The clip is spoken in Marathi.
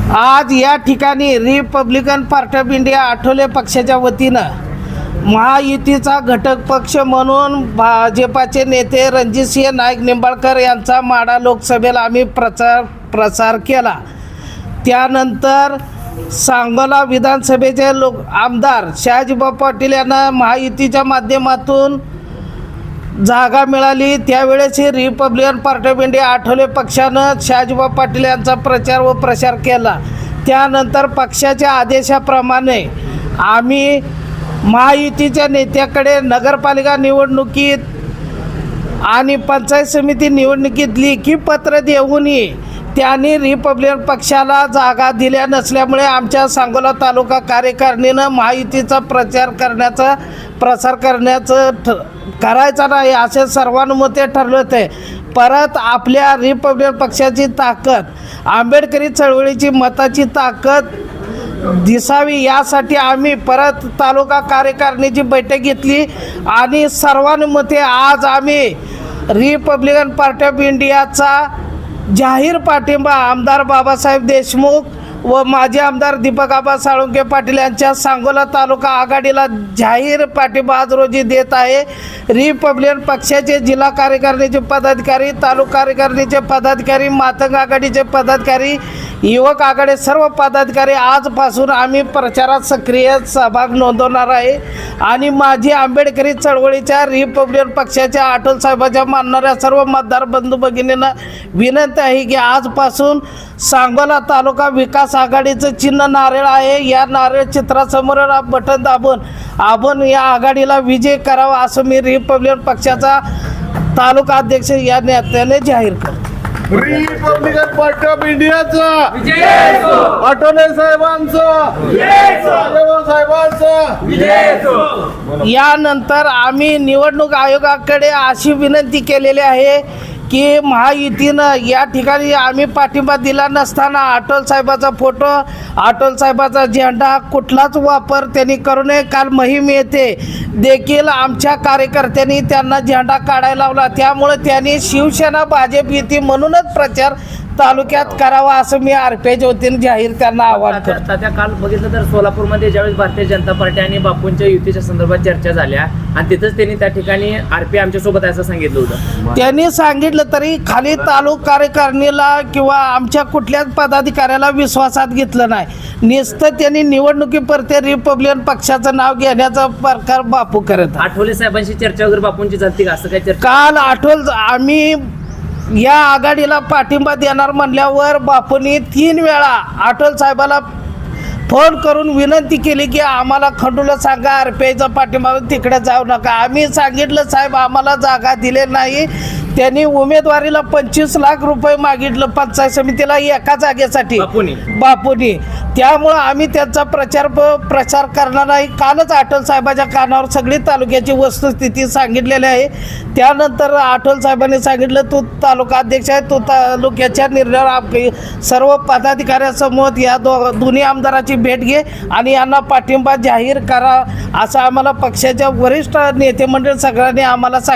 आज या ठिकाणी Republican party of India Athawale पक्षाच्या वतीनं महायुतीचा घटक पक्ष म्हणून भाजपाचे नेते रणजितसिंह नाईक निंबाळकर यांचा माढा लोकसभेला आम्ही प्रचार केला। त्यानंतर सांगोला विधानसभेचे आमदार शहाजीभाऊ पाटील यांना महायुतीच्या माध्यमातून जागा मिळाली। त्यावेळेस Republican party of India Athawale पक्षानं शहाजीभाऊ पाटील यांचा प्रचार व प्रसार केला। त्यानंतर पक्षाच्या आदेशाप्रमाणे आम्ही महायुतीच्या नेत्याकडे नगरपालिका निवडणुकीत आणि पंचायत समिती निवडणुकीत लेखी पत्र देऊनही त्यांनी रिपब्लिकन पक्षाला जागा दिल्या नसल्यामुळे आमच्या सांगोला तालुका कार्यकारिणीनं महायुतीचा प्रसार करायचा नाही असे सर्वानुमते ठरले होते। परत आपल्या रिपब्लिकन पक्षाची ताकद, आंबेडकरी चळवळीची मताची ताकद दिसावी यासाठी आम्ही परत तालुका कार्यकारिणीची बैठक घेतली आणि सर्वानुमते आज आम्ही रिपब्लिकन पार्टी ऑफ इंडियाचा जाहीर पाठिंबा आमदार बाबासाहेब देशमुख व माजी आमदार दीपक आबा साळुंखे पाटील यांच्या सांगोला तालुका आघाडीला जाहीर पाठिंबा आज रोजी देत आहे। रिपब्लिकन पक्षाचे जिल्हा कार्यकारिणीचे पदाधिकारी, तालुका कार्यकारिणीचे पदाधिकारी, मातंग आघाडीचे पदाधिकारी, युवक आघाडी सर्व पदाधिकारी आजपासून आम्ही प्रचारात सक्रिय सहभाग नोंदवणार आहे आणि माजी आंबेडकरी चळवळीच्या रिपब्लिकन पक्षाच्या आठवले साहेबांच्या मानणाऱ्या सर्व मतदार बंधू भगिनींना विनंती आहे की आजपासून सांगोला तालुका विकास आघाडीचं चिन्ह नारळ आहे। या नारळ चित्रासमोर बटन दाबून आपण या आघाडीला विजय करावा असं मी रिपब्लिकन पक्षाचा तालुका अध्यक्ष या नेत्याने जाहीर करतो। रिपब्लिकन पार्टी ऑफ इंडियाचा आठवले साहेबांचा यानंतर आम्ही निवडणूक आयोगाकडे अशी विनंती केलेली आहे की महायुतीनं या ठिकाणी आम्ही पाठिंबा दिला नसताना अटल साहेबाचा फोटो, अटल साहेबाचा झेंडा कुठलाच वापर त्यांनी करू नये। काल मोहीम येथे देखील आमच्या कार्यकर्त्यांनी त्यांना झेंडा काढायला लावला, त्यामुळे त्यांनी शिवसेना भाजप युती म्हणूनच प्रचार तालुक्यात करावा असं मी आरपीआयच्या वतीने जाहीर त्यांना आवाहन करतो। त्या काल बघितलं तर सोलापूरमध्ये ज्यावेळेस भारतीय जनता पार्टी आणि बापूंच्या युतीच्या संदर्भात चर्चा झाल्या आणि तिथंच त्यांनी त्या ठिकाणी आरपीआय आमच्यासोबत असं सांगितलं होतं। त्यांनी सांगितलं तरी खाली तालुका कार्यकारिणीला किंवा आमच्या कुठल्याच पदाधिकाऱ्याला विश्वासात घेतलं नाही। नुसतं त्यांनी निवडणुकीपुरते रिपब्लिकन पक्षाचं नाव घेण्याचा प्रकार बापू करत। आठवले साहेबांशी चर्चा वगैरे बापूंची झाली का असं काय चर्चा? काल आम्ही या आघाडीला पाठिंबा देणार म्हणल्यावर बापूंनी 3 वेळा अटल साहेबाला फोन करून विनंती केली की आम्हाला खंडूला सांगा आरपीआयचा पाठिंबा तिकडे जाऊ नका। आम्ही सांगितलं साहेब आम्हाला जागा दिले नाही। त्यांनी उमेदवारीला 25 लाख रुपये मागितलं पंचायत समितीला एका जागेसाठी बापूंनी, त्यामुळं आम्ही त्यांचा प्रचार करणार नाही। कालच अटल साहेबाच्या कानावर सगळी तालुक्याची वस्तुस्थिती सांगितलेली आहे। त्यानंतर अटल साहेबांनी सांगितलं तू तालुका अध्यक्ष आहे, तू तालुक्याच्या निर्णयावर सर्व पदाधिकाऱ्यांसमोर या दोन्ही आमदाराची भेट घे आणि यांना पाठिंबा जाहीर करा असं आम्हाला पक्षाच्या वरिष्ठ नेते मंडळ सगळ्यांनी आम्हाला सांगितलं।